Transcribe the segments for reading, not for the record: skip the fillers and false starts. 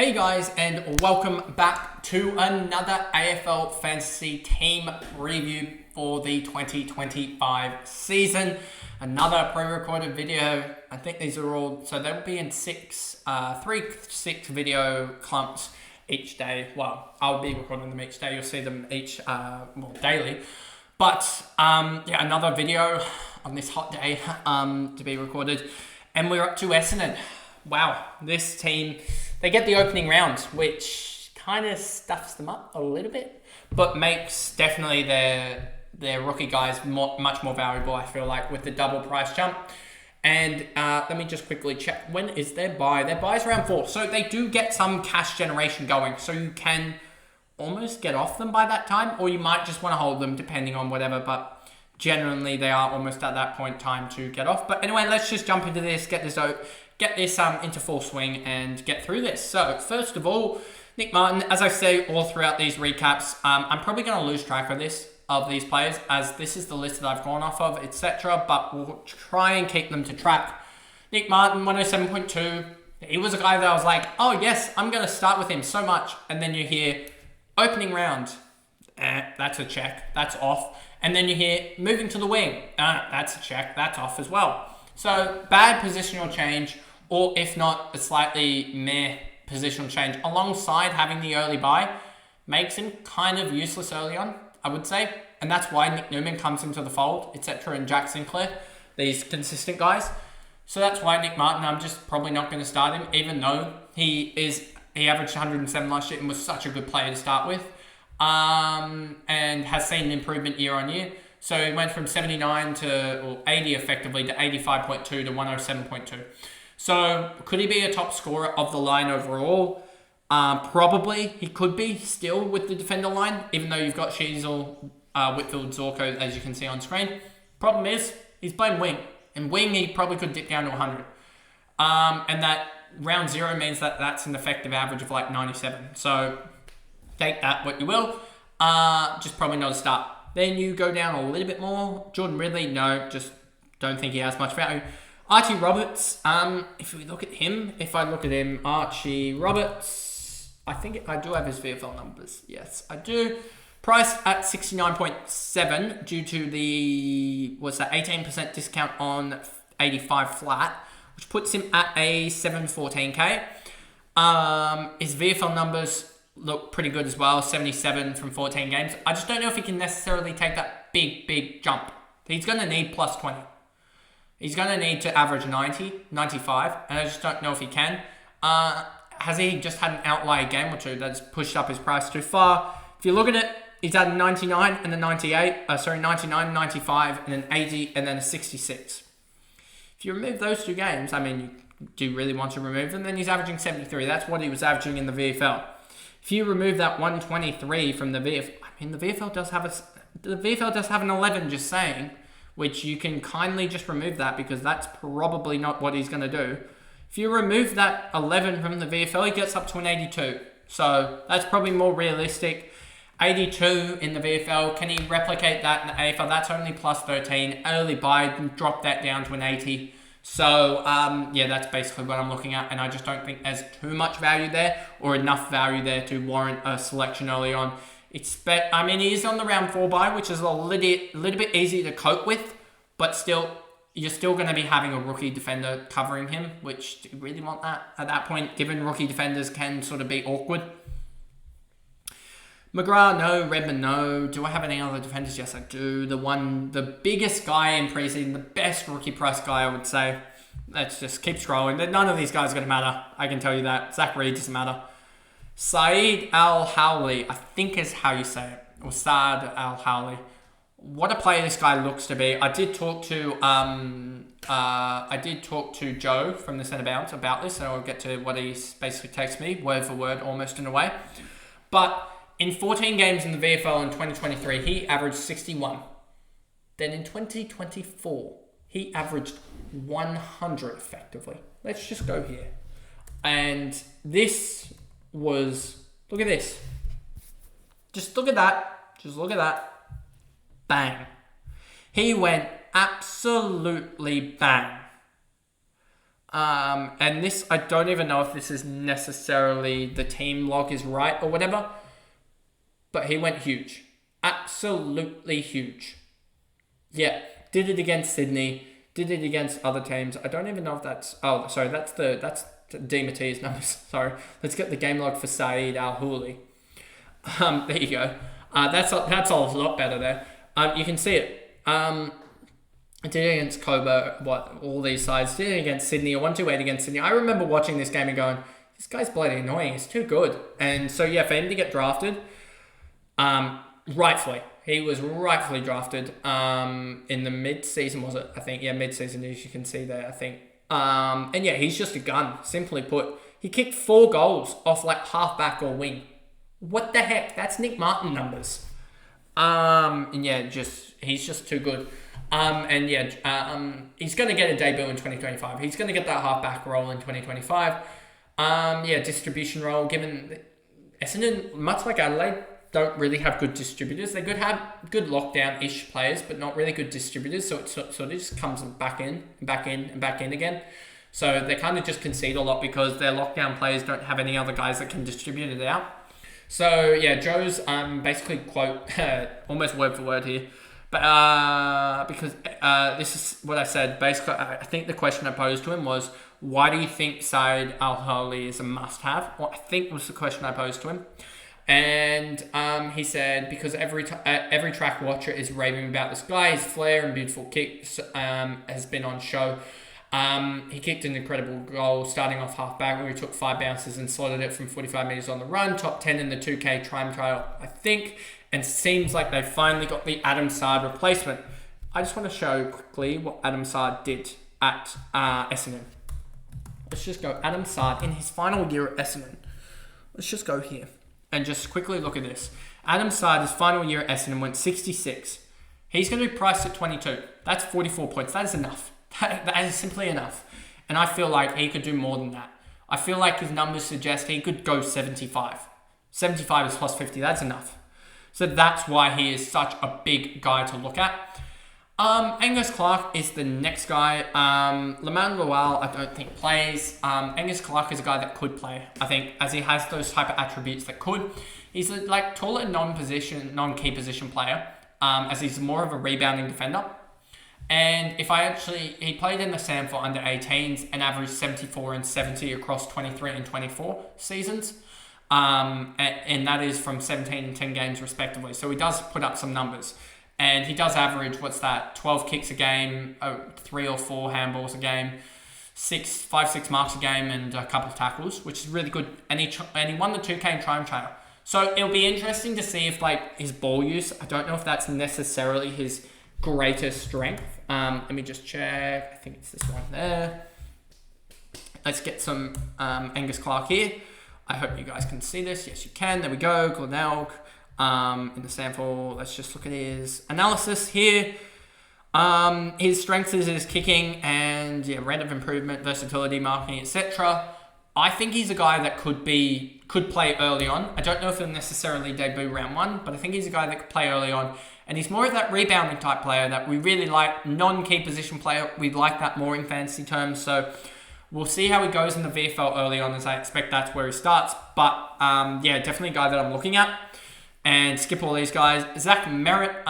Hey guys, and welcome back to another AFL Fantasy Team Review for the 2025 season. Another pre-recorded video. I think these are all, so they'll be in six video clumps each day. Well, I'll be recording them each day. You'll see them each, daily. But, another video on this hot day to be recorded. And we're up to Essendon. Wow, this team, they get the opening round, which kind of stuffs them up a little bit, but makes definitely their rookie guys much more valuable, I feel like, with the double price jump. And let me just quickly check. When is their buy? Their buy is round 4. So they do get some cash generation going. So you can almost get off them by that time, or you might just want to hold them depending on whatever. But generally, they are almost at that point time to get off. But anyway, let's just jump into this, get this into full swing and get through this. So first of all, Nic Martin, as I say all throughout these recaps, I'm probably going to lose track of these players, as this is the list that I've gone off of, etc. But we'll try and keep them to track. Nic Martin, 107.2. He was a guy that I was like, oh yes, I'm going to start with him so much. And then you hear opening round. That's a check. That's off. And then you hear moving to the wing. That's a check. That's off as well. So bad positional change, or if not, a slightly meh positional change alongside having the early buy makes him kind of useless early on, I would say. And that's why Nick Newman comes into the fold, etc. and Jack Sinclair, these consistent guys. So that's why Nic Martin, I'm just probably not going to start him, even though he averaged 107 last year and was such a good player to start with, and has seen an improvement year on year. So he went from 79 or 80 effectively to 85.2 to 107.2. So could he be a top scorer of the line overall? Probably. He could be still with the defender line, even though you've got Sheasel, Whitfield, Zorko, as you can see on screen. Problem is, he's playing wing. And wing, he probably could dip down to 100. And that round 0 means that that's an effective average of like 97. So take that what you will. Just probably not a start. Then you go down a little bit more. Jordan Ridley, no, just don't think he has much value. Archie Roberts, if I look at him, Archie Roberts, I think I do have his VFL numbers. Yes, I do. Price at 69.7 due to the, 18% discount on 85 flat, which puts him at a 714k. His VFL numbers look pretty good as well, 77 from 14 games. I just don't know if he can necessarily take that big jump. He's going to need plus 20. He's going to need to average 90, 95, and I just don't know if he can. Has he just had an outlier game or two that's pushed up his price too far? If you look at it, he's had a 99 and a 99, 95, and an 80, and then a 66. If you remove those two games, I mean, you do really want to remove them, then he's averaging 73. That's what he was averaging in the VFL. If you remove that 123 from the VFL, I mean, the VFL does have an 11, just saying, which you can kindly just remove that because that's probably not what he's going to do. If you remove that 11 from the VFL, he gets up to an 82. So that's probably more realistic. 82 in the VFL. Can he replicate that in the AFL? That's only plus 13. Early buy, drop that down to an 80. So, that's basically what I'm looking at. And I just don't think there's too much value there or enough value there to warrant a selection early on. He is on the round 4 buy, which is a little bit easy to cope with, but still, you're still going to be having a rookie defender covering him, which do you really want that at that point, given rookie defenders can sort of be awkward? McGrath, no. Redmond, no. Do I have any other defenders? Yes, I do. The biggest guy in preseason, the best rookie price guy, I would say. Let's just keep scrolling. None of these guys are going to matter. I can tell you that. Zach Reid doesn't matter. Saad El-Hawli, I think is how you say it, or Saad El-Hawli. What a player this guy looks to be. I did talk to Joe from the Centre Bounce about this, and I'll get to what he basically texted me, word for word, almost in a way. But in 14 games in the VFL in 2023, he averaged 61. Then in 2024, he averaged 100 effectively. Let's just go here. And this was, look at this. Just look at that. Just look at that. Bang. He went absolutely bang. And this, I don't even know if this is necessarily the team log is right or whatever, but he went huge. Absolutely huge. Yeah, did it against Sydney, did it against other teams. I don't even know if that's... Oh, sorry, that's Di Mattia's numbers. Sorry. Let's get the game log for Saad El-Hawli. There you go. That's a lot better there. You can see it. I did it against Coburg, all these sides. Did it against Sydney, a 1-2-8 against Sydney. I remember watching this game and going, this guy's bloody annoying. He's too good. And so, yeah, for him to get drafted, rightfully. He was rightfully drafted in the mid-season, was it? I think, yeah, mid-season, as you can see there, I think. And yeah, he's just a gun, simply put. He kicked 4 goals off like half-back or wing. What the heck? That's Nic Martin numbers. And yeah, he's just too good. And yeah, he's going to get a debut in 2025. He's going to get that half-back role in 2025. Yeah, distribution role, given Essendon, much like Adelaide, don't really have good distributors. They could have good lockdown-ish players, but not really good distributors. So it sort of just comes back in again. So they kind of just concede a lot because their lockdown players don't have any other guys that can distribute it out. So yeah, Joe's basically quote almost word for word here, but because this is what I said. Basically, I think the question I posed to him was, why do you think Saad El-Hawli is a must-have? Well, I think was the question I posed to him. And he said, because every track watcher is raving about this guy, his flair and beautiful kicks has been on show. He kicked an incredible goal starting off half-back where he took 5 bounces and slotted it from 45 metres on the run. Top 10 in the 2K time trial, I think. And seems like they finally got the Adam Saad replacement. I just want to show quickly what Adam Saad did at Essendon. Let's just go Adam Saad in his final year at Essendon. Let's just go here. And just quickly look at this. Adam Saad, his final year at Essendon, went 66. He's going to be priced at 22. That's 44 points. That is enough. That is simply enough. And I feel like he could do more than that. I feel like his numbers suggest he could go 75. 75 is plus 50. That's enough. So that's why he is such a big guy to look at. Angus Clark is the next guy. Lamont Lowell, I don't think plays. Angus Clark is a guy that could play, I think, as he has those type of attributes that could. He's a taller non-key position player, as he's more of a rebounding defender. And he played in the SANFL under 18s and averaged 74 and 70 across 23 and 24 seasons. And that is from 17 and 10 games respectively. So he does put up some numbers. And he does average, 12 kicks a game, 3 or 4 handballs a game, 5-6 marks a game, and a couple of tackles, which is really good. And he won the 2K time trial. So it'll be interesting to see if his ball use, I don't know if that's necessarily his greatest strength. Let me just check. I think it's this one there. Let's get some Angus Clark here. I hope you guys can see this. Yes, you can. There we go. Glenelg. In the sample, let's just look at his analysis here. His strengths is his kicking and rate of improvement, versatility, marking, etc. I think he's a guy that could play early on. I don't know if he'll necessarily debut round 1, but I think he's a guy that could play early on. And he's more of that rebounding type player that we really like, non-key position player. We like that more in fantasy terms. So we'll see how he goes in the VFL early on, as I expect that's where he starts. But definitely a guy that I'm looking at. And skip all these guys. Zach Merrett,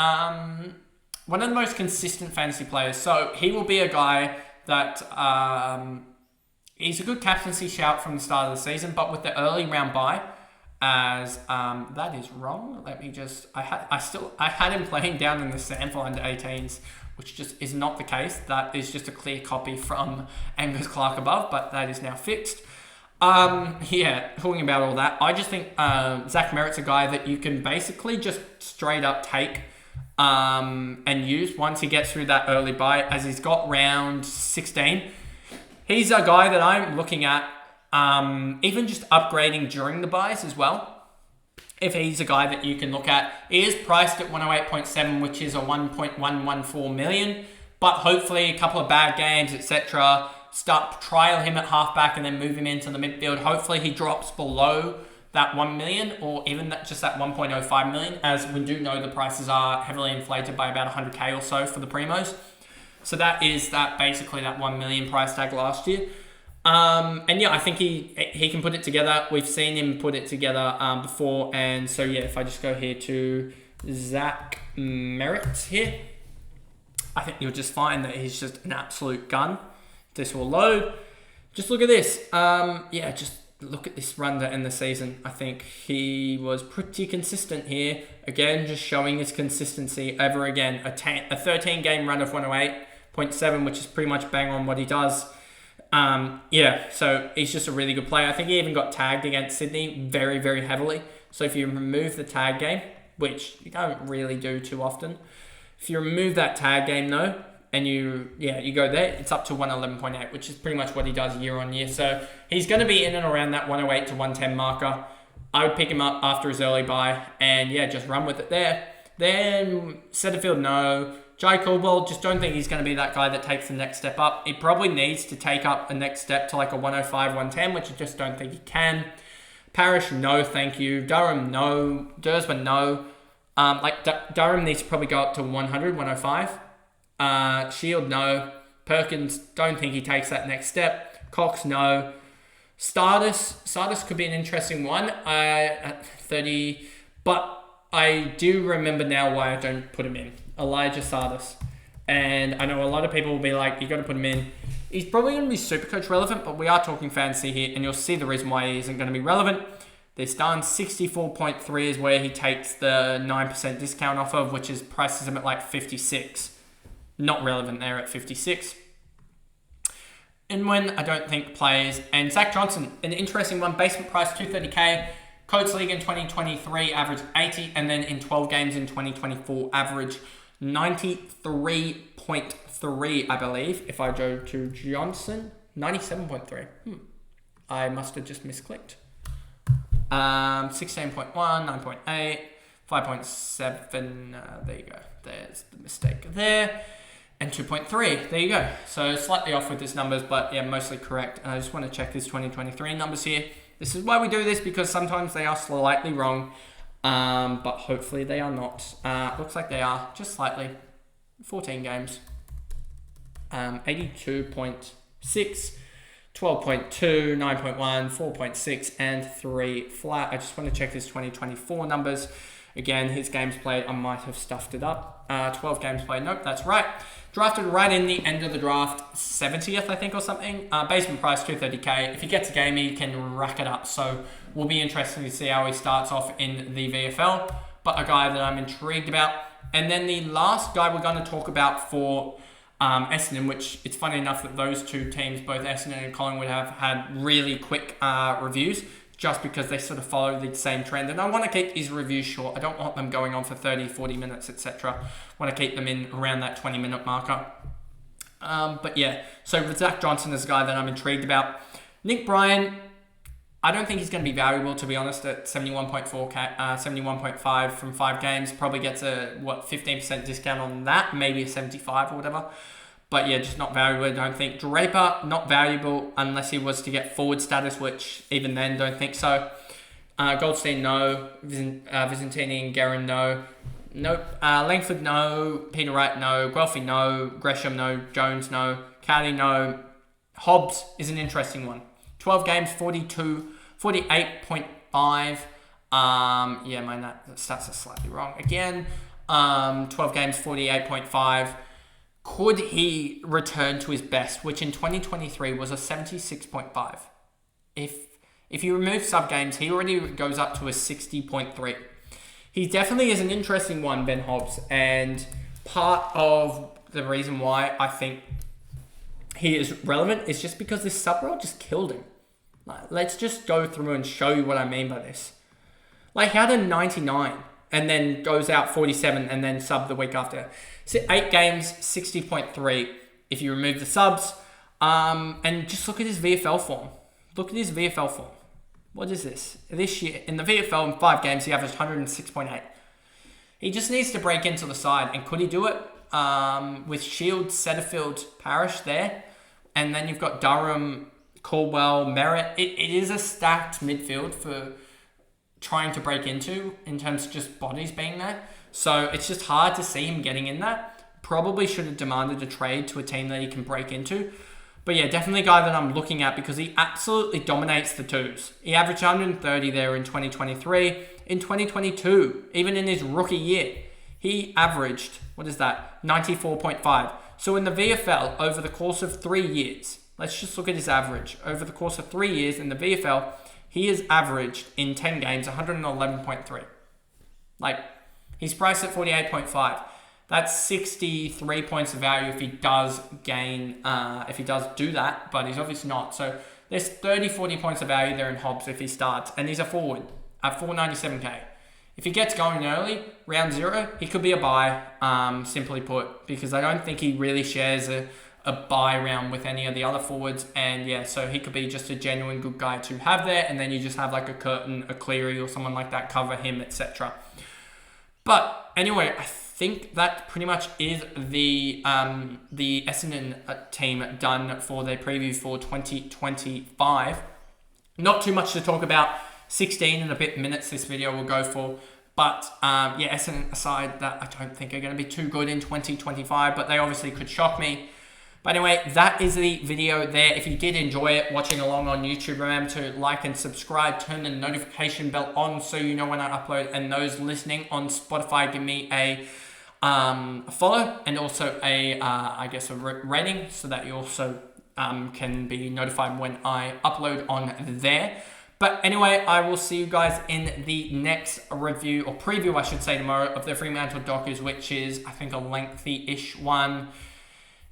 one of the most consistent fantasy players. So he will be a guy that he's a good captaincy shout from the start of the season, but with the early round bye, as that is wrong. Let me just. I had him playing down in the SANFL under 18s, which just is not the case. That is just a clear copy from Angus Clark above, but that is now fixed. Talking about all that, I just think Zach Merrett's a guy that you can basically just straight up take and use once he gets through that early bye, as he's got round 16. He's a guy that I'm looking at even just upgrading during the buys as well. If he's a guy that you can look at, he is priced at 108.7, which is a 1.114 million, but hopefully a couple of bad games, etc., trial him at halfback and then move him into the midfield. Hopefully he drops below that 1 million or even just that 1.05 million, as we do know the prices are heavily inflated by about 100k or so for the primos. So that is basically that 1 million price tag last year. And yeah, I think he can put it together. We've seen him put it together before. And so yeah, if I just go here to Zak Merrett here, I think you'll just find that he's just an absolute gun. This will load. Just look at this. Yeah, just look at this run to end the season. I think he was pretty consistent here. Again, just showing his consistency over again. A 13-game run of 108.7, which is pretty much bang on what he does. Yeah, so he's just a really good player. I think he even got tagged against Sydney very, very heavily. So if you remove the tag game, which you don't really do too often, if you remove that tag game though, and you go there, it's up to 111.8, which is pretty much what he does year on year. So he's going to be in and around that 108 to 110 marker. I would pick him up after his early buy and yeah, just run with it there. Then Setterfield, no. Jai Caldwell, just don't think he's going to be that guy that takes the next step up. He probably needs to take up a next step to like a 105, 110, which I just don't think he can. Parrish, no, thank you. Durham, no. Dersman, no. Durham needs to probably go up to 100, 105. Shield, no. Perkins, don't think he takes that next step. Cox, no. Stardust could be an interesting one at 30, but I do remember now why I don't put him in. Elijah Stardust. And I know a lot of people will be like, you got to put him in. He's probably going to be Supercoach relevant, but we are talking fantasy here, and you'll see the reason why he isn't going to be relevant. This done 64.3 is where he takes the 9% discount off of, which is prices him at like 56. Not relevant there at 56. And when I don't think plays, and Zak Johnson, an interesting one, basement price 230k, Coates League in 2023 average 80, and then in 12 games in 2024 average 93.3, I believe. If I go to Johnson, 97.3. I must have just misclicked. 16.1, 9.8, 5.7. There you go. There's the mistake there. And 2.3. There you go. So slightly off with his numbers, but yeah, mostly correct. I just want to check his 2023 numbers here. This is why we do this, because sometimes they are slightly wrong, but hopefully they are not. Looks like they are, just slightly. 14 games. 82.6, 12.2, 9.1, 4.6, and 3 flat. I just want to check his 2024 numbers. Again, his games played, I might have stuffed it up. 12 games played, nope, that's right. Drafted right in the end of the draft, 70th, I think, or something. Basement price, 230k. If he gets a game, he can rack it up. So we'll be interested to see how he starts off in the VFL. But a guy that I'm intrigued about. And then the last guy we're going to talk about for Essendon, which it's funny enough that those two teams, both Essendon and Collingwood, have had really quick reviews, just because they sort of follow the same trend. And I want to keep these reviews short. I don't want them going on for 30, 40 minutes, etc. I want to keep them in around that 20-minute marker. But yeah, so with Zak Johnson is a guy that I'm intrigued about. Nic Martin, I don't think he's going to be valuable, to be honest, at 71.5 from 5 games. Probably gets a, 15% discount on that, maybe a 75 or whatever. But yeah, just not valuable, I don't think. Draper, not valuable unless he was to get forward status, which even then, don't think so. Goldstein, no. Vicentini and Guerin, no. Nope. Langford, no. Peter Wright, no. Guelphy, no. Gresham, no. Jones, no. Cowley, no. Hobbs is an interesting one. 12 games, 48.5. Yeah, my stats are slightly wrong again. 12 games, 48.5. Could he return to his best, which in 2023 was a 76.5? If you remove sub games, he already goes up to a 60.3. He definitely is an interesting one, Ben Hobbs, and part of the reason why I think he is relevant is just because this sub roll just killed him. Let's just go through and show you what I mean by this. Like, he had a 99 and then goes out 47 and then sub the week after. So 8 games, 60.3 if you remove the subs. And just look at his VFL form. Look at his VFL form. What is this? This year, in the VFL in 5 games, he averaged 106.8. He just needs to break into the side. And could he do it? With Shield, Setterfield, Parrish there. And then you've got Durham, Caldwell, Merrett. It is a stacked midfield for trying to break into in terms of just bodies being there. So it's just hard to see him getting in that. Probably should have demanded a trade to a team that he can break into. But yeah, definitely a guy that I'm looking at because he absolutely dominates the twos. He averaged 130 there in 2023. In 2022, even in his rookie year, he averaged, 94.5. So in the VFL, over the course of 3 years, let's just look at his average. Over the course of 3 years in the VFL, he has averaged in 10 games 111.3. Like, he's priced at 48.5. That's 63 points of value if he does do that, but he's obviously not. So there's 40 points of value there in Hobbs if he starts, and he's a forward at 497k. If he gets going early, round 0, he could be a buy, simply put, because I don't think he really shares a buy round with any of the other forwards, and yeah, so he could be just a genuine good guy to have there, and then you just have like a Curtin, a Cleary, or someone like that cover him, etc. But anyway, I think that pretty much is the Essendon team done for their preview for 2025. Not too much to talk about. 16 and a bit minutes this video will go for. But yeah, Essendon aside, that I don't think are going to be too good in 2025, but they obviously could shock me. But anyway, that is the video there. If you did enjoy it, watching along on YouTube, remember to like and subscribe, turn the notification bell on so you know when I upload, and those listening on Spotify, give me a follow and also a rating so that you also can be notified when I upload on there. But anyway, I will see you guys in the next review, or preview I should say, tomorrow of the Fremantle Dockers, which is I think a lengthy-ish one.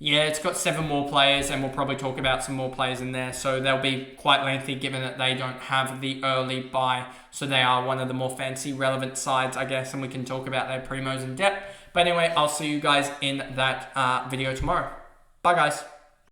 Yeah, it's got 7 more players, and we'll probably talk about some more players in there. So they'll be quite lengthy given that they don't have the early bye. So they are one of the more fancy relevant sides, I guess, and we can talk about their primos in depth. But anyway, I'll see you guys in that video tomorrow. Bye, guys.